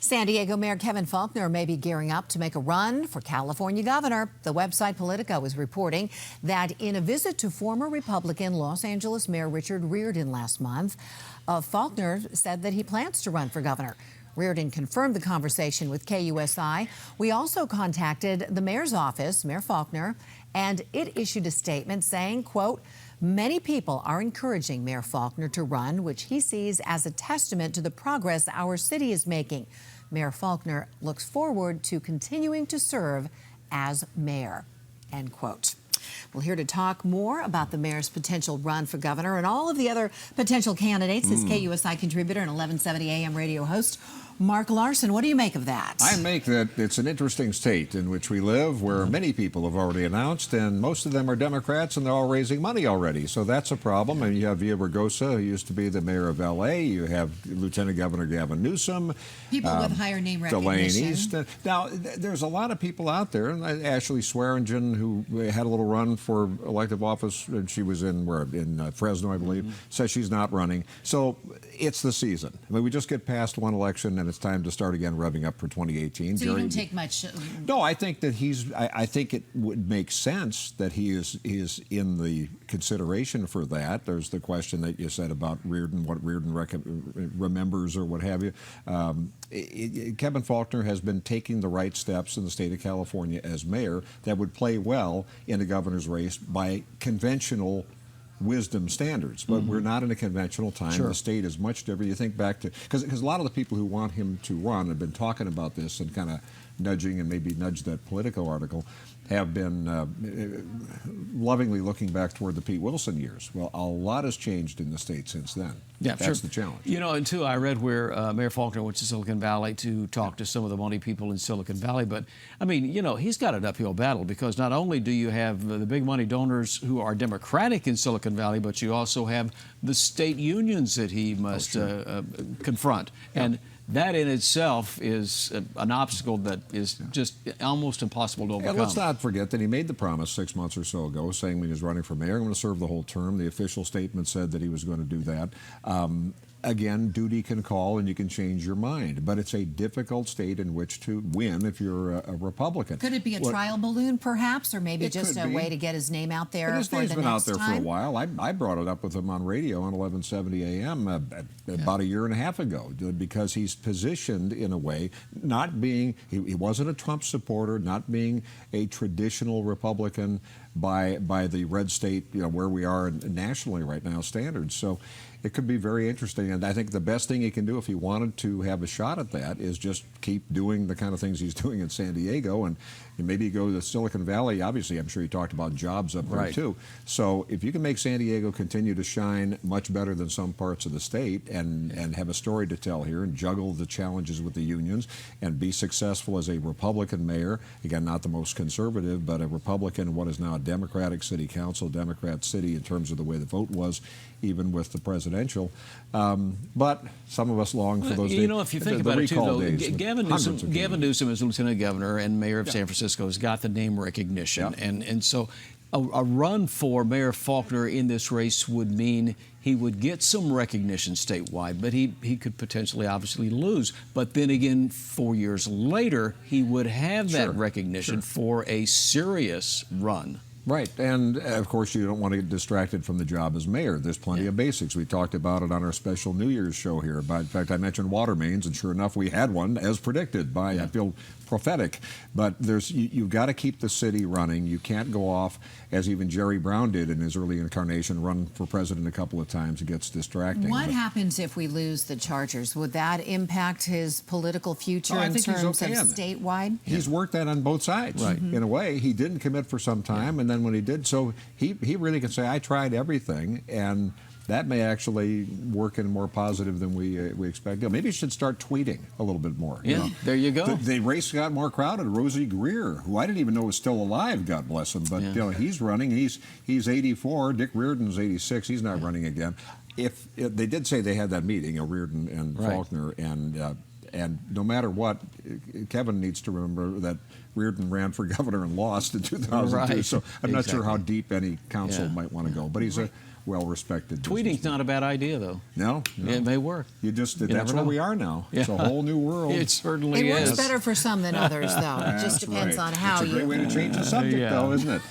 San Diego Mayor Kevin Faulconer may be gearing up to make a run for California governor. The website Politico is reporting that in a visit to former Republican Los Angeles Mayor Richard Riordan last month, Faulconer said that he plans to run for governor. Riordan confirmed the conversation with KUSI. We also contacted the mayor's office, Mayor Faulconer, and it issued a statement saying, quote, "Many people are encouraging Mayor Faulconer to run, which he sees as a testament to the progress our city is making. Mayor Faulconer looks forward to continuing to serve as mayor," end quote. Well, here to talk more about the mayor's potential run for governor and all of the other potential candidates is KUSI contributor and 1170 AM radio host, Mark Larson. What do you make of that? I make that it's an interesting state in which we live, where many people have already announced, and most of them are Democrats, and they're all raising money already. So that's a problem. And you have Villaraigosa, who used to be the mayor of L.A. You have Lieutenant Governor Gavin Newsom. People with higher name recognition. Delaney. Now, there's a lot of people out there. Ashley Swearingen, who had a little run for elective office, and she was in Fresno, I believe, says she's not running. So it's the season. I mean, we just get past one election, and it's time to start again revving up for 2018. So you don't take much. No, I think that I think it would make sense that he is in the consideration for that. There's the question that you said about Riordan, what Riordan remembers or what have you. Kevin Faulconer has been taking the right steps in the state of California as mayor that would play well in the governor's race by conventional wisdom standards, but we're not in a conventional time. Sure. The state is much different. You think back to, because a lot of the people who want him to run have been talking about this and kind of nudging and maybe nudged that Politico article, have been lovingly looking back toward the Pete Wilson years. Well, a lot has changed in the state since then. Yeah, that's the challenge. You know, and too, I read where Mayor Faulconer went to Silicon Valley to talk to some of the money people in Silicon Valley. But, I mean, you know, he's got an uphill battle, because not only do you have the big money donors who are Democratic in Silicon Valley, but you also have the state unions that he must confront. Yeah. And that in itself is an obstacle that is just almost impossible to overcome. And let's not forget that he made the promise 6 months or so ago, saying when he was running for mayor, I'm going to serve the whole term. The official statement said that he was going to do that. Again, duty can call and you can change your mind, but it's a difficult state in which to win if you're a Republican. Could it be a trial balloon, perhaps, or maybe just a way to get his name out there? His name's been out there for a while. I brought it up with him on radio on 1170 AM about a year and a half ago, because he's positioned in a way, not being, he wasn't a Trump supporter, not being a traditional Republican by the red state, you know, where we are nationally right now standards. So it could be very interesting, and I think the best thing he can do if he wanted to have a shot at that is just keep doing the kind of things he's doing in San Diego, and maybe go to Silicon Valley. Obviously, I'm sure he talked about jobs up there too. So if you can make San Diego continue to shine much better than some parts of the state, and have a story to tell here, and juggle the challenges with the unions, and be successful as a Republican mayor, again, not the most conservative, but a Republican in what is now a Democratic city council, Democrat city in terms of the way the vote was, even with the presidential. But some of us long for those days. You know, if you think about it too, though, Gavin Newsom as lieutenant governor and mayor of San Francisco has got the name recognition. And so a run for Mayor Faulconer in this race would mean he would get some recognition statewide, but he could potentially obviously lose. But then again, 4 years later, he would have that recognition for a serious run. Right, and of course you don't want to get distracted from the job as mayor. There's plenty of basics. We talked about it on our special New Year's show here. In fact, I mentioned water mains, and sure enough, we had one as predicted by, I feel prophetic. But you've got to keep the city running. You can't go off, as even Jerry Brown did in his early incarnation, run for president a couple of times. It gets distracting. What happens if we lose the Chargers? Would that impact his political future in terms of statewide? He's worked that on both sides. In a way, he didn't commit for some time, and then when he did, so he really can say, I tried everything, and that may actually work in more positive than we expect. Maybe you should start tweeting a little bit more. Yeah, there you go. The race got more crowded. Rosie Greer, who I didn't even know was still alive, God bless him, but you know, he's running. He's 84. Dick Riordan's 86. He's not running again. If they did say they had that meeting, Riordan and Faulconer, and no matter what, Kevin needs to remember that Riordan ran for governor and lost in 2002. So I'm not sure how deep any council might want to go. But he's a well-respected. Tweeting's not a bad idea, though. No, it may work. That's where we are now. Yeah. It's a whole new world. It certainly is. It works better for some than others, though. It just depends on how It's a great way to change the subject, though, isn't it?